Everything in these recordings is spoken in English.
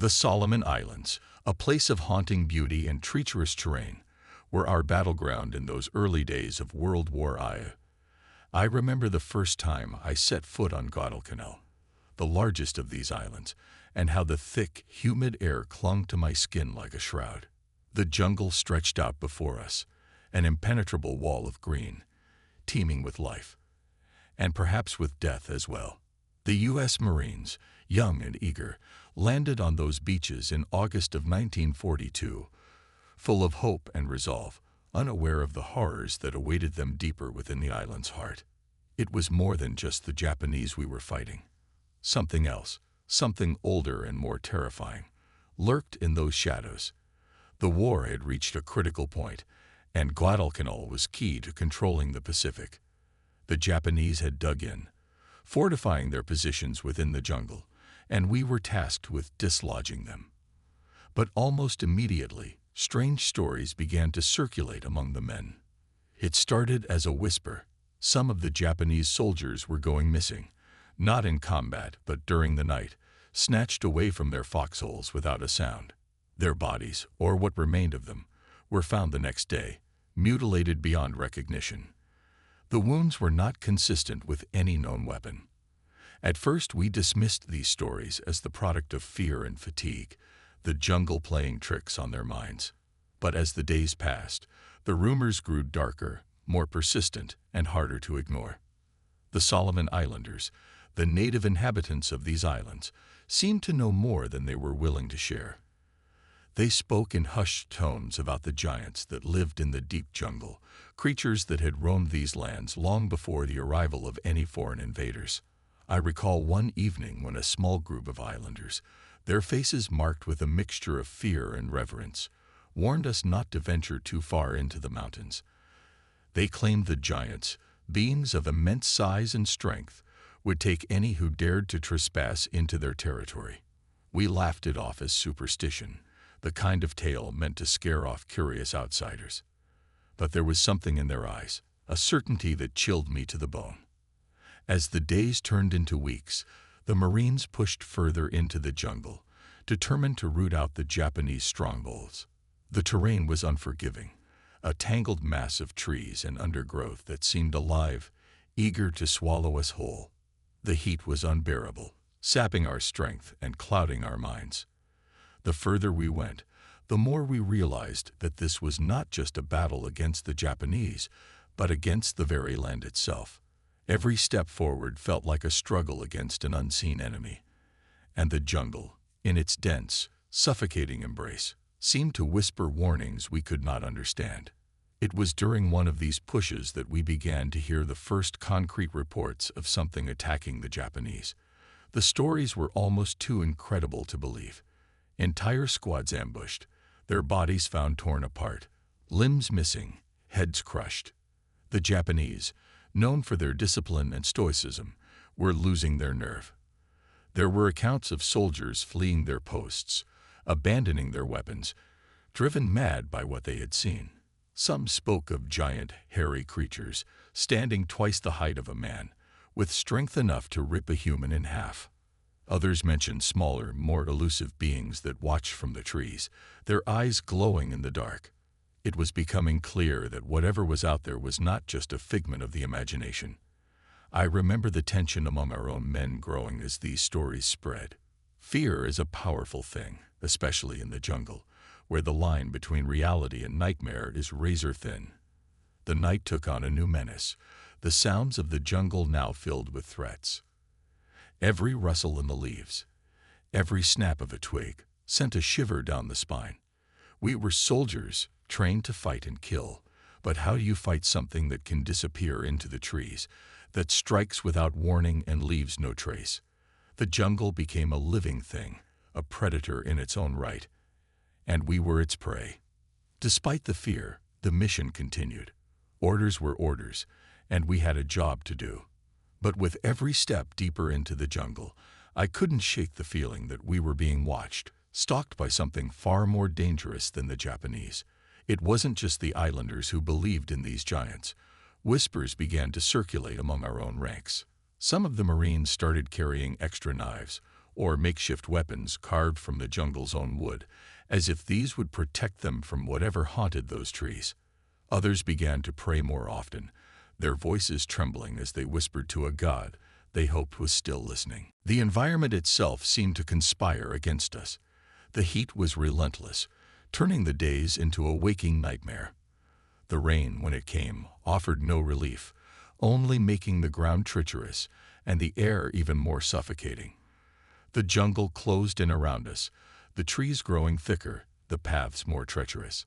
The Solomon Islands, a place of haunting beauty and treacherous terrain, were our battleground in those early days of World War I. I remember the first time I set foot on Guadalcanal, the largest of these islands, and how the thick, humid air clung to my skin like a shroud. The jungle stretched out before us, an impenetrable wall of green, teeming with life, and perhaps with death as well. The U.S. Marines, young and eager, landed on those beaches in August of 1942, full of hope and resolve, unaware of the horrors that awaited them deeper within the island's heart. It was more than just the Japanese we were fighting. Something else, something older and more terrifying, lurked in those shadows. The war had reached a critical point, and Guadalcanal was key to controlling the Pacific. The Japanese had dug in, fortifying their positions within the jungle, and we were tasked with dislodging them. But almost immediately, strange stories began to circulate among the men. It started as a whisper. Some of the Japanese soldiers were going missing, not in combat but during the night, snatched away from their foxholes without a sound. Their bodies, or what remained of them, were found the next day, mutilated beyond recognition. The wounds were not consistent with any known weapon. At first we dismissed these stories as the product of fear and fatigue, the jungle playing tricks on their minds. But as the days passed, the rumors grew darker, more persistent, and harder to ignore. The Solomon Islanders, the native inhabitants of these islands, seemed to know more than they were willing to share. They spoke in hushed tones about the giants that lived in the deep jungle, creatures that had roamed these lands long before the arrival of any foreign invaders. I recall one evening when a small group of islanders, their faces marked with a mixture of fear and reverence, warned us not to venture too far into the mountains. They claimed the giants, beings of immense size and strength, would take any who dared to trespass into their territory. We laughed it off as superstition, the kind of tale meant to scare off curious outsiders. But there was something in their eyes, a certainty that chilled me to the bone. As the days turned into weeks, the Marines pushed further into the jungle, determined to root out the Japanese strongholds. The terrain was unforgiving, a tangled mass of trees and undergrowth that seemed alive, eager to swallow us whole. The heat was unbearable, sapping our strength and clouding our minds. The further we went, the more we realized that this was not just a battle against the Japanese, but against the very land itself. Every step forward felt like a struggle against an unseen enemy, and the jungle, in its dense, suffocating embrace, seemed to whisper warnings we could not understand. It was during one of these pushes that we began to hear the first concrete reports of something attacking the Japanese. The stories were almost too incredible to believe. Entire squads ambushed, their bodies found torn apart, limbs missing, heads crushed. The Japanese, known for their discipline and stoicism, were losing their nerve. There were accounts of soldiers fleeing their posts, abandoning their weapons, driven mad by what they had seen. Some spoke of giant, hairy creatures, standing twice the height of a man, with strength enough to rip a human in half. Others mentioned smaller, more elusive beings that watched from the trees, their eyes glowing in the dark. It was becoming clear that whatever was out there was not just a figment of the imagination. I remember the tension among our own men growing as these stories spread. Fear is a powerful thing, especially in the jungle, where the line between reality and nightmare is razor thin. The night took on a new menace, the sounds of the jungle now filled with threats. Every rustle in the leaves, every snap of a twig, sent a shiver down the spine. We were soldiers, trained to fight and kill, but how do you fight something that can disappear into the trees, that strikes without warning and leaves no trace? The jungle became a living thing, a predator in its own right, and we were its prey. Despite the fear, the mission continued. Orders were orders, and we had a job to do. But with every step deeper into the jungle, I couldn't shake the feeling that we were being watched, stalked by something far more dangerous than the Japanese. It wasn't just the islanders who believed in these giants. Whispers began to circulate among our own ranks. Some of the Marines started carrying extra knives, or makeshift weapons carved from the jungle's own wood, as if these would protect them from whatever haunted those trees. Others began to pray more often, their voices trembling as they whispered to a god they hoped was still listening. The environment itself seemed to conspire against us. The heat was relentless, turning the days into a waking nightmare. The rain, when it came, offered no relief, only making the ground treacherous and the air even more suffocating. The jungle closed in around us, the trees growing thicker, the paths more treacherous.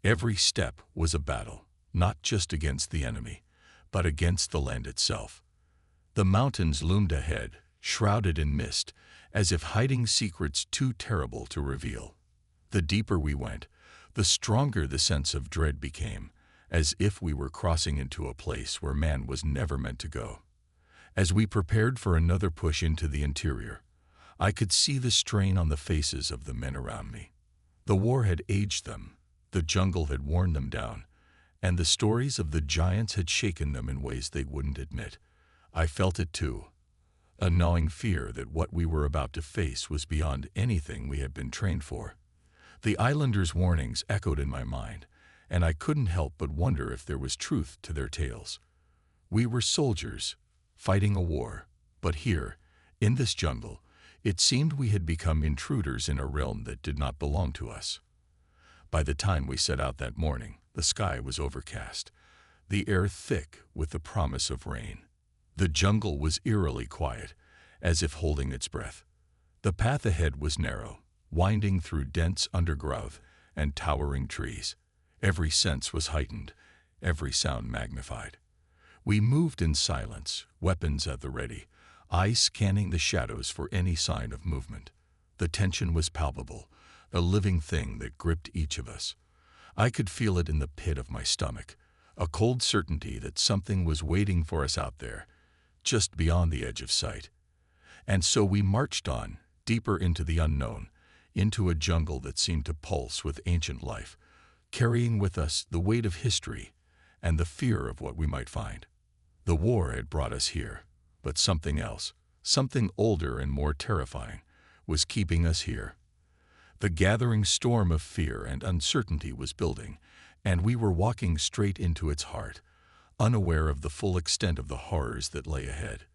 Every step was a battle, not just against the enemy, but against the land itself. The mountains loomed ahead, shrouded in mist, as if hiding secrets too terrible to reveal. The deeper we went, the stronger the sense of dread became, as if we were crossing into a place where man was never meant to go. As we prepared for another push into the interior, I could see the strain on the faces of the men around me. The war had aged them, the jungle had worn them down, and the stories of the giants had shaken them in ways they wouldn't admit. I felt it too, a gnawing fear that what we were about to face was beyond anything we had been trained for. The islanders' warnings echoed in my mind, and I couldn't help but wonder if there was truth to their tales. We were soldiers, fighting a war, but here, in this jungle, it seemed we had become intruders in a realm that did not belong to us. By the time we set out that morning, the sky was overcast, the air thick with the promise of rain. The jungle was eerily quiet, as if holding its breath. The path ahead was narrow, winding through dense undergrowth and towering trees. Every sense was heightened, every sound magnified. We moved in silence, weapons at the ready, eyes scanning the shadows for any sign of movement. The tension was palpable, a living thing that gripped each of us. I could feel it in the pit of my stomach, a cold certainty that something was waiting for us out there, just beyond the edge of sight. And so we marched on, deeper into the unknown, into a jungle that seemed to pulse with ancient life, carrying with us the weight of history and the fear of what we might find. The war had brought us here, but something else, something older and more terrifying, was keeping us here. The gathering storm of fear and uncertainty was building, and we were walking straight into its heart, unaware of the full extent of the horrors that lay ahead.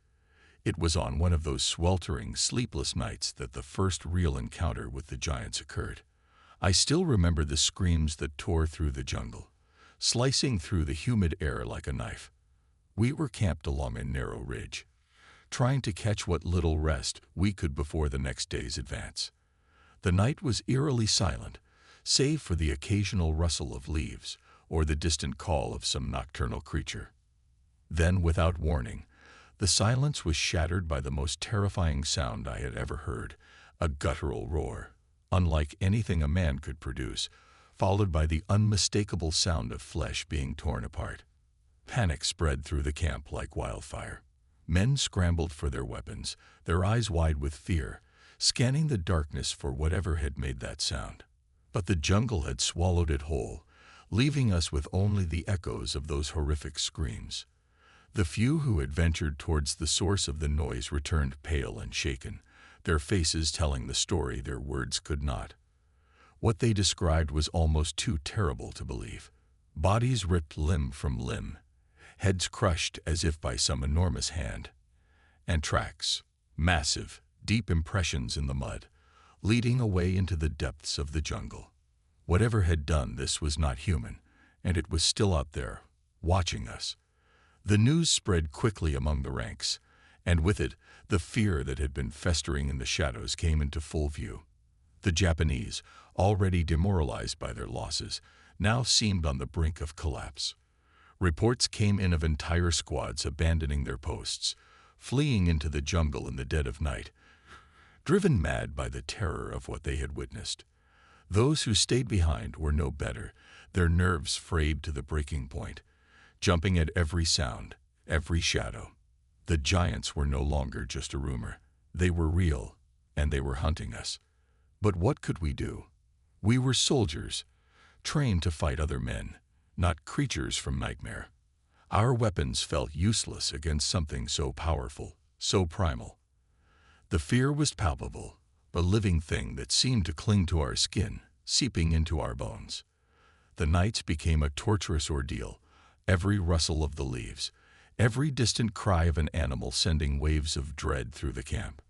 It was on one of those sweltering, sleepless nights that the first real encounter with the giants occurred. I still remember the screams that tore through the jungle, slicing through the humid air like a knife. We were camped along a narrow ridge, trying to catch what little rest we could before the next day's advance. The night was eerily silent, save for the occasional rustle of leaves or the distant call of some nocturnal creature. Then, without warning, the silence was shattered by the most terrifying sound I had ever heard, a guttural roar, unlike anything a man could produce, followed by the unmistakable sound of flesh being torn apart. Panic spread through the camp like wildfire. Men scrambled for their weapons, their eyes wide with fear, scanning the darkness for whatever had made that sound. But the jungle had swallowed it whole, leaving us with only the echoes of those horrific screams. The few who had ventured towards the source of the noise returned pale and shaken, their faces telling the story their words could not. What they described was almost too terrible to believe. Bodies ripped limb from limb, heads crushed as if by some enormous hand, and tracks, massive, deep impressions in the mud, leading away into the depths of the jungle. Whatever had done this was not human, and it was still out there, watching us. The news spread quickly among the ranks, and with it, the fear that had been festering in the shadows came into full view. The Japanese, already demoralized by their losses, now seemed on the brink of collapse. Reports came in of entire squads abandoning their posts, fleeing into the jungle in the dead of night, driven mad by the terror of what they had witnessed. Those who stayed behind were no better, their nerves frayed to the breaking point, jumping at every sound, every shadow. The giants were no longer just a rumor. They were real, and they were hunting us. But what could we do? We were soldiers, trained to fight other men, not creatures from nightmare. Our weapons felt useless against something so powerful, so primal. The fear was palpable, a living thing that seemed to cling to our skin, seeping into our bones. The nights became a torturous ordeal, every rustle of the leaves, every distant cry of an animal sending waves of dread through the camp.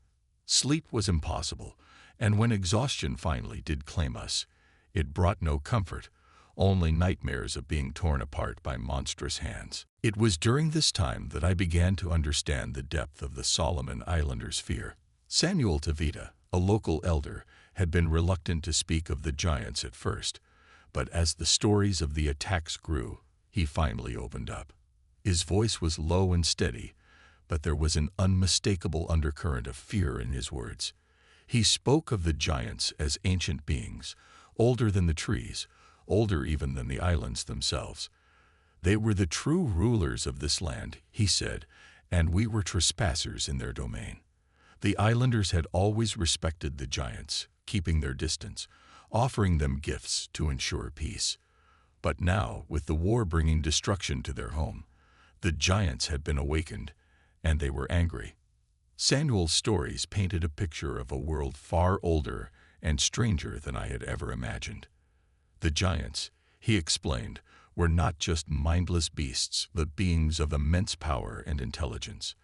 Sleep was impossible, and when exhaustion finally did claim us, it brought no comfort, only nightmares of being torn apart by monstrous hands. It was during this time that I began to understand the depth of the Solomon Islanders' fear. Samuel Tavita, a local elder, had been reluctant to speak of the giants at first, but as the stories of the attacks grew, he finally opened up. His voice was low and steady, but there was an unmistakable undercurrent of fear in his words. He spoke of the giants as ancient beings, older than the trees, older even than the islands themselves. They were the true rulers of this land, he said, and we were trespassers in their domain. The islanders had always respected the giants, keeping their distance, offering them gifts to ensure peace. But now, with the war bringing destruction to their home, the giants had been awakened, and they were angry. Samuel's stories painted a picture of a world far older and stranger than I had ever imagined. The giants, he explained, were not just mindless beasts, but beings of immense power and intelligence.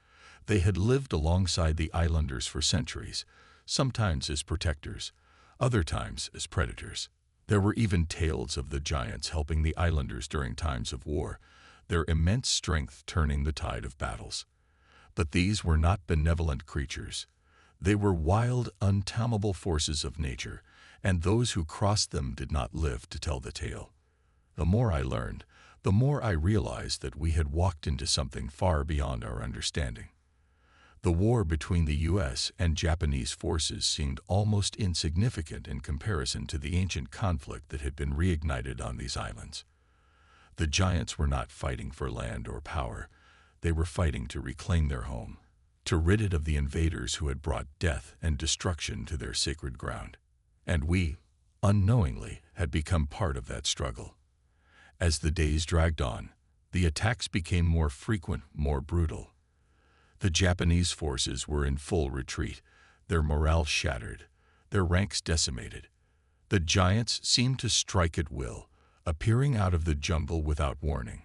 They had lived alongside the islanders for centuries, sometimes as protectors, other times as predators. There were even tales of the giants helping the islanders during times of war, their immense strength turning the tide of battles. But these were not benevolent creatures. They were wild, untamable forces of nature, and those who crossed them did not live to tell the tale. The more I learned, the more I realized that we had walked into something far beyond our understanding. The war between the U.S. and Japanese forces seemed almost insignificant in comparison to the ancient conflict that had been reignited on these islands. The giants were not fighting for land or power. They were fighting to reclaim their home, to rid it of the invaders who had brought death and destruction to their sacred ground. And we, unknowingly, had become part of that struggle. As the days dragged on, the attacks became more frequent, more brutal. The Japanese forces were in full retreat, their morale shattered, their ranks decimated. The giants seemed to strike at will, appearing out of the jungle without warning,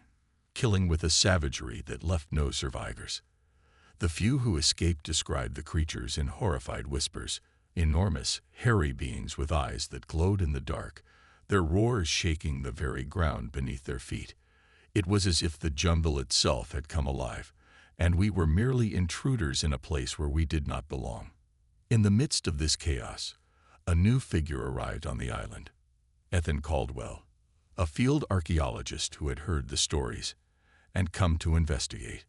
killing with a savagery that left no survivors. The few who escaped described the creatures in horrified whispers, enormous, hairy beings with eyes that glowed in the dark, their roars shaking the very ground beneath their feet. It was as if the jungle itself had come alive, and we were merely intruders in a place where we did not belong. In the midst of this chaos, a new figure arrived on the island, Ethan Caldwell, a field archaeologist who had heard the stories and come to investigate.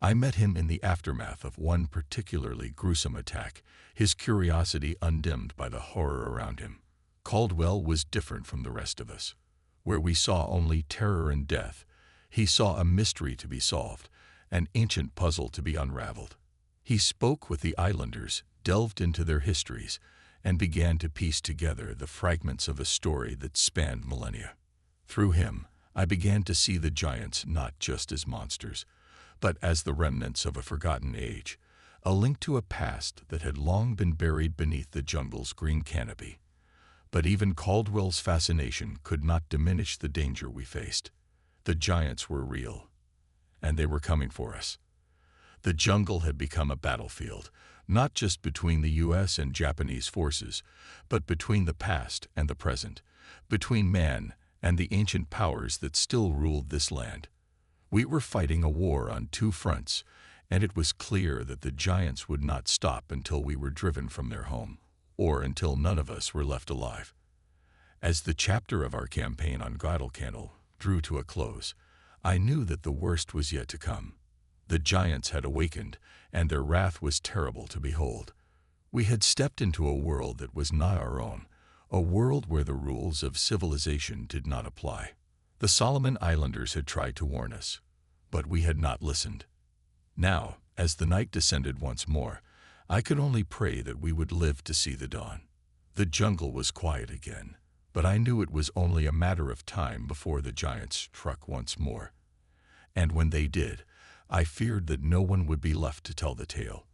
I met him in the aftermath of one particularly gruesome attack, his curiosity undimmed by the horror around him. Caldwell was different from the rest of us. Where we saw only terror and death, he saw a mystery to be solved, an ancient puzzle to be unraveled. He spoke with the islanders, delved into their histories, and began to piece together the fragments of a story that spanned millennia. Through him, I began to see the giants not just as monsters, but as the remnants of a forgotten age, a link to a past that had long been buried beneath the jungle's green canopy. But even Caldwell's fascination could not diminish the danger we faced. The giants were real, and they were coming for us. The jungle had become a battlefield, not just between the U.S. and Japanese forces, but between the past and the present, between man and the ancient powers that still ruled this land. We were fighting a war on two fronts, and it was clear that the giants would not stop until we were driven from their home, or until none of us were left alive. As the chapter of our campaign on Guadalcanal drew to a close, I knew that the worst was yet to come. The giants had awakened, and their wrath was terrible to behold. We had stepped into a world that was not our own, a world where the rules of civilization did not apply. The Solomon Islanders had tried to warn us, but we had not listened. Now, as the night descended once more, I could only pray that we would live to see the dawn. The jungle was quiet again, but I knew it was only a matter of time before the giants struck once more. And when they did, I feared that no one would be left to tell the tale.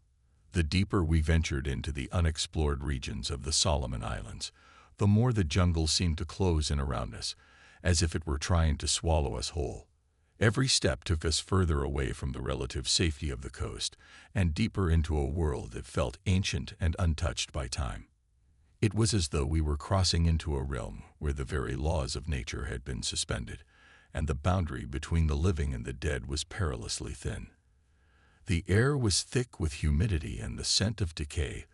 The deeper we ventured into the unexplored regions of the Solomon Islands, the more the jungle seemed to close in around us, as if it were trying to swallow us whole. Every step took us further away from the relative safety of the coast and deeper into a world that felt ancient and untouched by time. It was as though we were crossing into a realm where the very laws of nature had been suspended, and the boundary between the living and the dead was perilously thin. The air was thick with humidity and the scent of decay,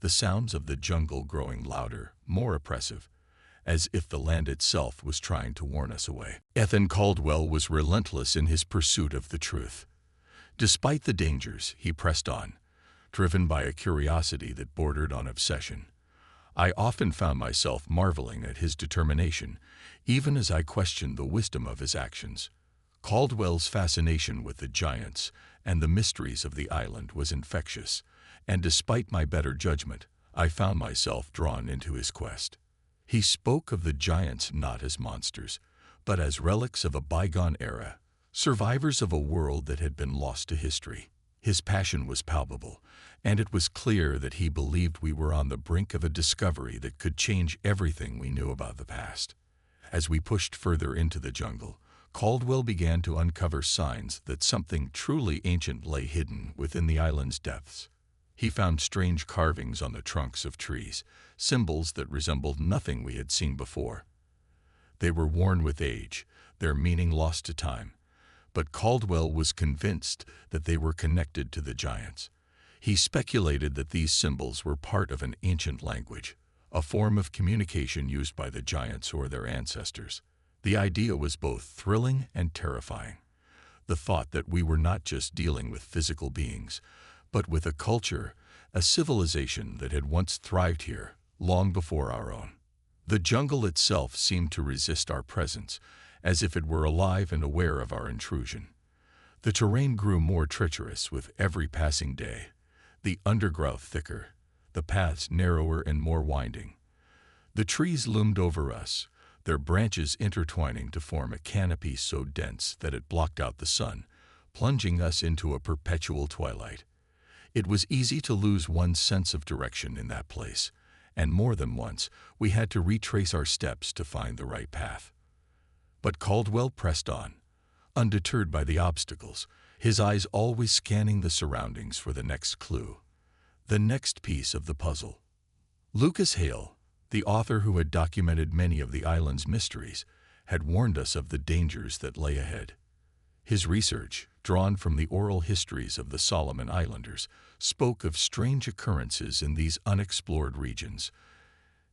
the sounds of the jungle growing louder, more oppressive, as if the land itself was trying to warn us away. Ethan Caldwell was relentless in his pursuit of the truth. Despite the dangers, he pressed on, driven by a curiosity that bordered on obsession. I often found myself marveling at his determination, even as I questioned the wisdom of his actions. Caldwell's fascination with the giants and the mysteries of the island was infectious, and despite my better judgment, I found myself drawn into his quest. He spoke of the giants not as monsters, but as relics of a bygone era, survivors of a world that had been lost to history. His passion was palpable, and it was clear that he believed we were on the brink of a discovery that could change everything we knew about the past. As we pushed further into the jungle, Caldwell began to uncover signs that something truly ancient lay hidden within the island's depths. He found strange carvings on the trunks of trees, symbols that resembled nothing we had seen before. They were worn with age, their meaning lost to time, but Caldwell was convinced that they were connected to the giants. He speculated that these symbols were part of an ancient language, a form of communication used by the giants or their ancestors. The idea was both thrilling and terrifying. The thought that we were not just dealing with physical beings, but with a culture, a civilization that had once thrived here, long before our own. The jungle itself seemed to resist our presence, as if it were alive and aware of our intrusion. The terrain grew more treacherous with every passing day, the undergrowth thicker, the paths narrower and more winding. The trees loomed over us, their branches intertwining to form a canopy so dense that it blocked out the sun, plunging us into a perpetual twilight. It was easy to lose one's sense of direction in that place, and more than once we had to retrace our steps to find the right path. But Caldwell pressed on, undeterred by the obstacles, his eyes always scanning the surroundings for the next clue, the next piece of the puzzle. Lucas Hale, the author who had documented many of the island's mysteries, had warned us of the dangers that lay ahead. His research, drawn from the oral histories of the Solomon Islanders, spoke of strange occurrences in these unexplored regions,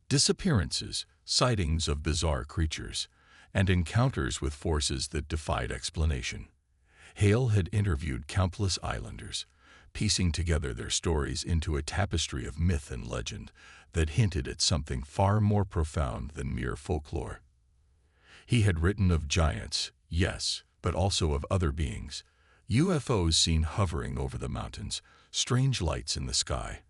disappearances, sightings of bizarre creatures, and encounters with forces that defied explanation. Hale had interviewed countless islanders, piecing together their stories into a tapestry of myth and legend that hinted at something far more profound than mere folklore. He had written of giants, yes, but also of other beings, UFOs seen hovering over the mountains, strange lights in the sky,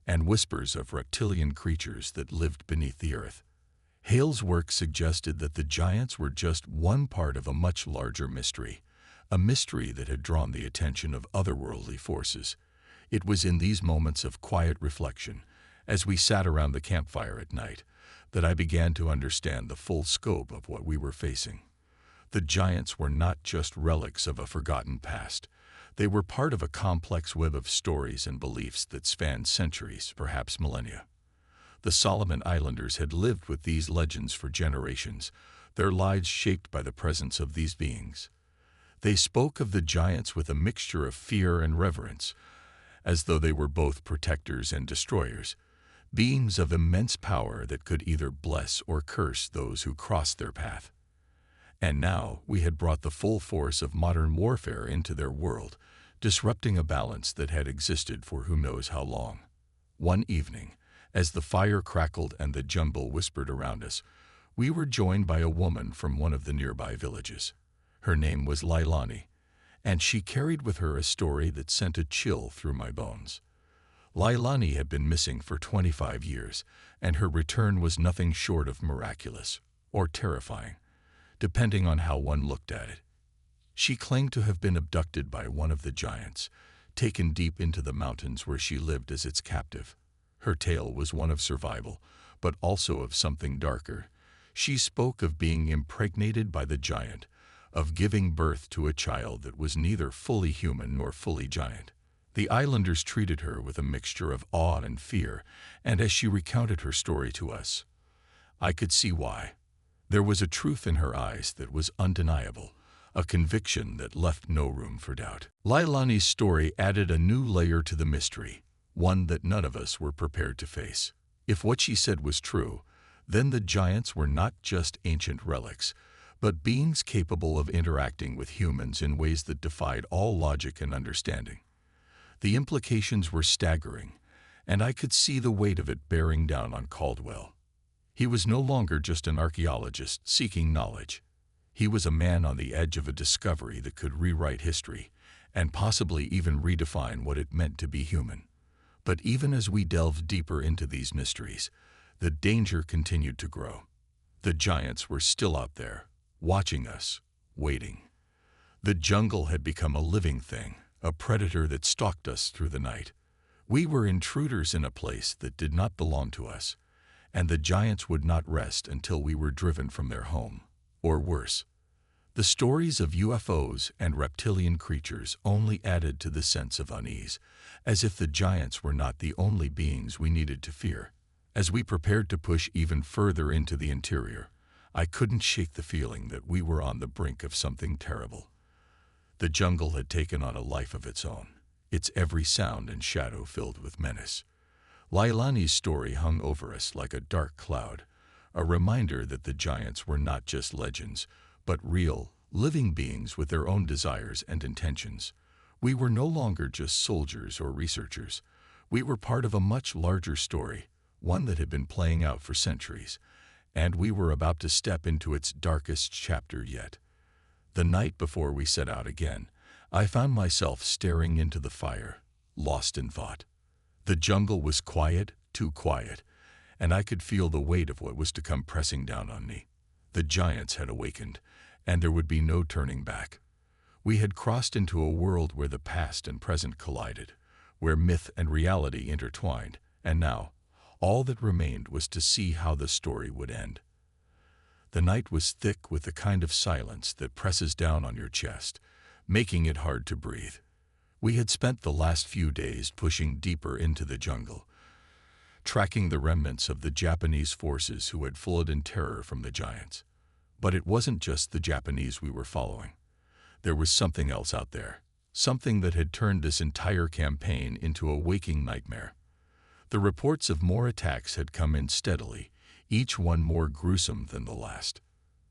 and whispers of reptilian creatures that lived beneath the earth. Hale's work suggested that the giants were just one part of a much larger mystery, a mystery that had drawn the attention of otherworldly forces. It was in these moments of quiet reflection, as we sat around the campfire at night, that I began to understand the full scope of what we were facing. The giants were not just relics of a forgotten past. They were part of a complex web of stories and beliefs that spanned centuries, perhaps millennia. The Solomon Islanders had lived with these legends for generations, their lives shaped by the presence of these beings. They spoke of the giants with a mixture of fear and reverence, as though they were both protectors and destroyers, beings of immense power that could either bless or curse those who crossed their path. And now we had brought the full force of modern warfare into their world, disrupting a balance that had existed for who knows how long. One evening, as the fire crackled and the jungle whispered around us, we were joined by a woman from one of the nearby villages. Her name was Lailani, and she carried with her a story that sent a chill through my bones. Lailani had been missing for 25 years, and her return was nothing short of miraculous, or terrifying, depending on how one looked at it. She claimed to have been abducted by one of the giants, taken deep into the mountains where she lived as its captive. Her tale was one of survival, but also of something darker. She spoke of being impregnated by the giant, of giving birth to a child that was neither fully human nor fully giant. The islanders treated her with a mixture of awe and fear, and as she recounted her story to us, I could see why. There was a truth in her eyes that was undeniable, a conviction that left no room for doubt. Leilani's story added a new layer to the mystery, one that none of us were prepared to face. If what she said was true, then the giants were not just ancient relics, but beings capable of interacting with humans in ways that defied all logic and understanding. The implications were staggering, and I could see the weight of it bearing down on Caldwell. He was no longer just an archaeologist seeking knowledge. He was a man on the edge of a discovery that could rewrite history, and possibly even redefine what it meant to be human. But even as we delved deeper into these mysteries, the danger continued to grow. The giants were still out there, watching us, waiting. The jungle had become a living thing, a predator that stalked us through the night. We were intruders in a place that did not belong to us, and the giants would not rest until we were driven from their home, or worse. The stories of UFOs and reptilian creatures only added to the sense of unease, as if the giants were not the only beings we needed to fear. As we prepared to push even further into the interior, I couldn't shake the feeling that we were on the brink of something terrible. The jungle had taken on a life of its own, its every sound and shadow filled with menace. Leilani's story hung over us like a dark cloud, a reminder that the giants were not just legends, but real, living beings with their own desires and intentions. We were no longer just soldiers or researchers. We were part of a much larger story, one that had been playing out for centuries, and we were about to step into its darkest chapter yet. The night before we set out again, I found myself staring into the fire, lost in thought. The jungle was quiet, too quiet, and I could feel the weight of what was to come pressing down on me. The giants had awakened, and there would be no turning back. We had crossed into a world where the past and present collided, where myth and reality intertwined, and now, all that remained was to see how the story would end. The night was thick with the kind of silence that presses down on your chest, making it hard to breathe. We had spent the last few days pushing deeper into the jungle, tracking the remnants of the Japanese forces who had fled in terror from the giants. But it wasn't just the Japanese we were following. There was something else out there, something that had turned this entire campaign into a waking nightmare. The reports of more attacks had come in steadily, each one more gruesome than the last.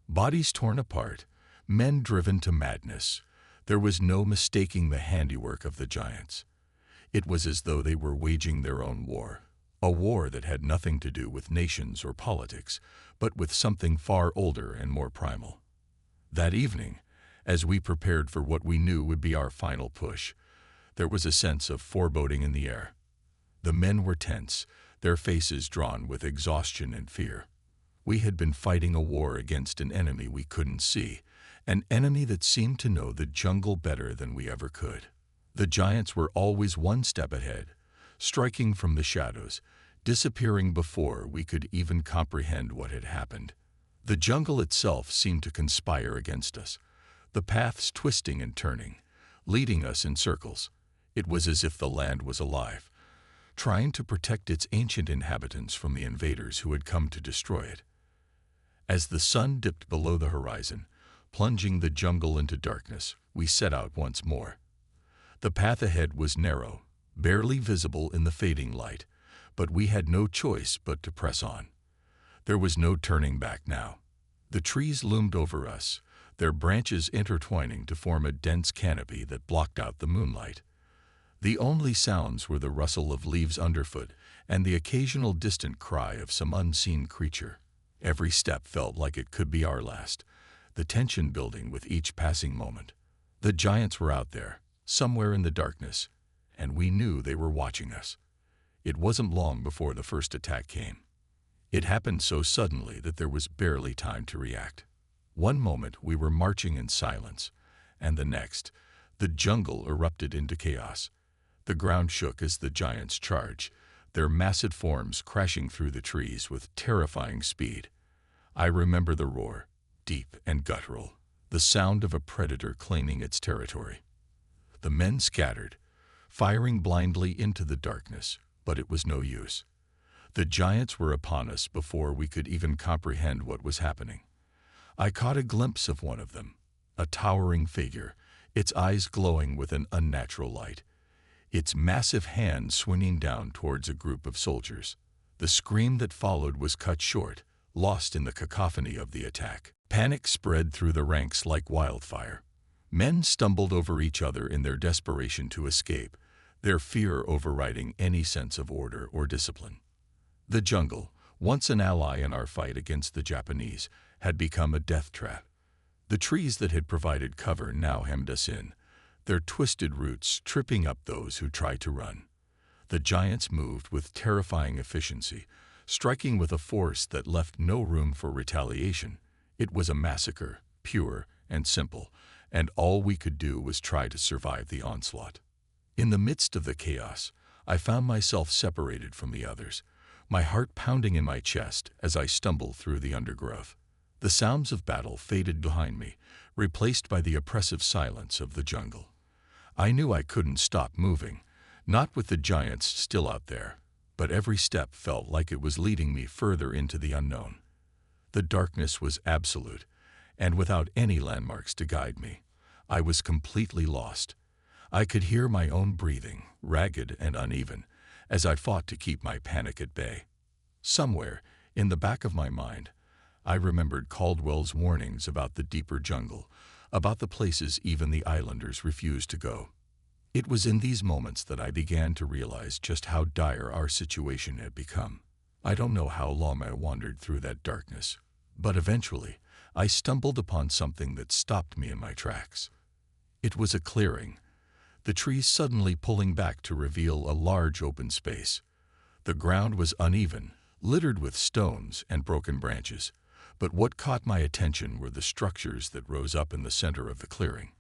Bodies torn apart, men driven to madness. There was no mistaking the handiwork of the giants. It was as though they were waging their own war, a war that had nothing to do with nations or politics, but with something far older and more primal. That evening, as we prepared for what we knew would be our final push, there was a sense of foreboding in the air. The men were tense, their faces drawn with exhaustion and fear. We had been fighting a war against an enemy we couldn't see, an enemy that seemed to know the jungle better than we ever could. The giants were always one step ahead, striking from the shadows, disappearing before we could even comprehend what had happened. The jungle itself seemed to conspire against us, the paths twisting and turning, leading us in circles. It was as if the land was alive, trying to protect its ancient inhabitants from the invaders who had come to destroy it. As the sun dipped below the horizon, plunging the jungle into darkness, we set out once more. The path ahead was narrow, barely visible in the fading light, but we had no choice but to press on. There was no turning back now. The trees loomed over us, their branches intertwining to form a dense canopy that blocked out the moonlight. The only sounds were the rustle of leaves underfoot and the occasional distant cry of some unseen creature. Every step felt like it could be our last, the tension building with each passing moment. The giants were out there, somewhere in the darkness, and we knew they were watching us. It wasn't long before the first attack came. It happened so suddenly that there was barely time to react. One moment we were marching in silence, and the next, the jungle erupted into chaos. The ground shook as the giants charged, their massive forms crashing through the trees with terrifying speed. I remember the roar, deep and guttural, the sound of a predator claiming its territory. The men scattered, firing blindly into the darkness, but it was no use. The giants were upon us before we could even comprehend what was happening. I caught a glimpse of one of them, a towering figure, its eyes glowing with an unnatural light, its massive hand swinging down towards a group of soldiers. The scream that followed was cut short, lost in the cacophony of the attack. Panic spread through the ranks like wildfire. Men stumbled over each other in their desperation to escape, their fear overriding any sense of order or discipline. The jungle, once an ally in our fight against the Japanese, had become a death trap. The trees that had provided cover now hemmed us in, their twisted roots tripping up those who tried to run. The giants moved with terrifying efficiency, striking with a force that left no room for retaliation. It was a massacre, pure and simple, and all we could do was try to survive the onslaught. In the midst of the chaos, I found myself separated from the others, my heart pounding in my chest as I stumbled through the undergrowth. The sounds of battle faded behind me, replaced by the oppressive silence of the jungle. I knew I couldn't stop moving, not with the giants still out there, but every step felt like it was leading me further into the unknown. The darkness was absolute, and without any landmarks to guide me, I was completely lost. I could hear my own breathing, ragged and uneven, as I fought to keep my panic at bay. Somewhere, in the back of my mind, I remembered Caldwell's warnings about the deeper jungle, about the places even the islanders refused to go. It was in these moments that I began to realize just how dire our situation had become. I don't know how long I wandered through that darkness, but eventually I stumbled upon something that stopped me in my tracks. It was a clearing, the trees suddenly pulling back to reveal a large open space. The ground was uneven, littered with stones and broken branches, but what caught my attention were the structures that rose up in the center of the clearing.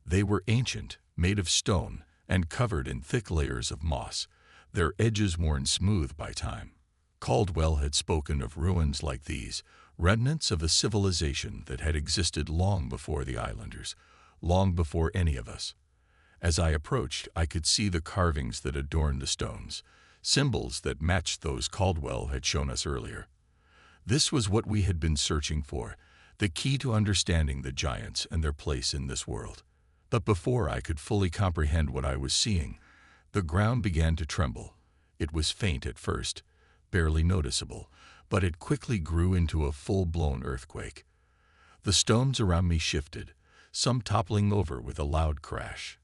They were ancient, made of stone, and covered in thick layers of moss, their edges worn smooth by time. Caldwell had spoken of ruins like these, remnants of a civilization that had existed long before the islanders, long before any of us. As I approached, I could see the carvings that adorned the stones, symbols that matched those Caldwell had shown us earlier. This was what we had been searching for, the key to understanding the giants and their place in this world. But before I could fully comprehend what I was seeing, the ground began to tremble. It was faint at first, barely noticeable, but it quickly grew into a full-blown earthquake. The stones around me shifted, some toppling over with a loud crash.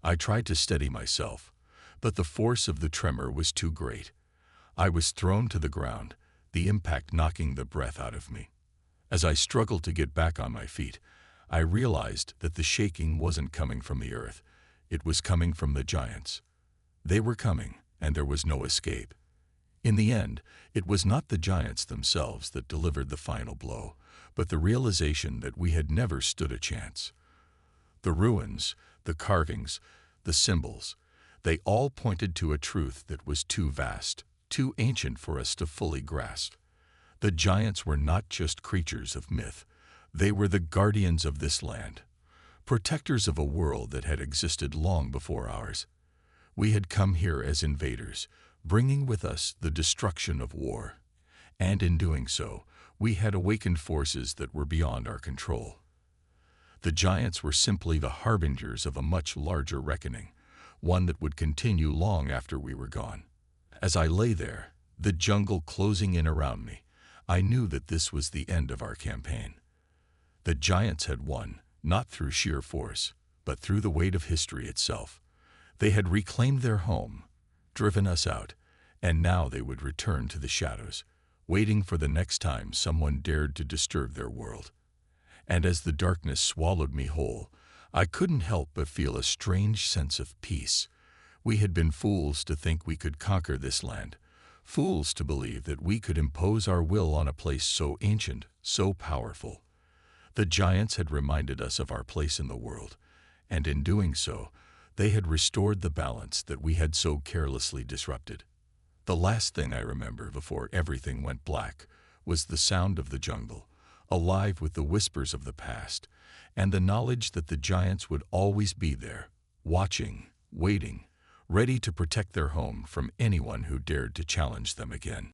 I tried to steady myself, but the force of the tremor was too great. I was thrown to the ground, the impact knocking the breath out of me. As I struggled to get back on my feet, I realized that the shaking wasn't coming from the earth. It was coming from the giants. They were coming, and there was no escape. In the end, it was not the giants themselves that delivered the final blow, but the realization that we had never stood a chance. The ruins, the carvings, the symbols, they all pointed to a truth that was too vast, too ancient for us to fully grasp. The giants were not just creatures of myth. They were the guardians of this land, protectors of a world that had existed long before ours. We had come here as invaders, bringing with us the destruction of war, and in doing so, we had awakened forces that were beyond our control. The giants were simply the harbingers of a much larger reckoning, one that would continue long after we were gone. As I lay there, the jungle closing in around me, I knew that this was the end of our campaign. The giants had won, not through sheer force, but through the weight of history itself. They had reclaimed their home, driven us out, and now they would return to the shadows, waiting for the next time someone dared to disturb their world. And as the darkness swallowed me whole, I couldn't help but feel a strange sense of peace. We had been fools to think we could conquer this land, fools to believe that we could impose our will on a place so ancient, so powerful. The giants had reminded us of our place in the world, and in doing so, They had restored the balance that we had so carelessly disrupted. The last thing I remember before everything went black was the sound of the jungle, alive with the whispers of the past, and the knowledge that the giants would always be there, watching, waiting, ready to protect their home from anyone who dared to challenge them again.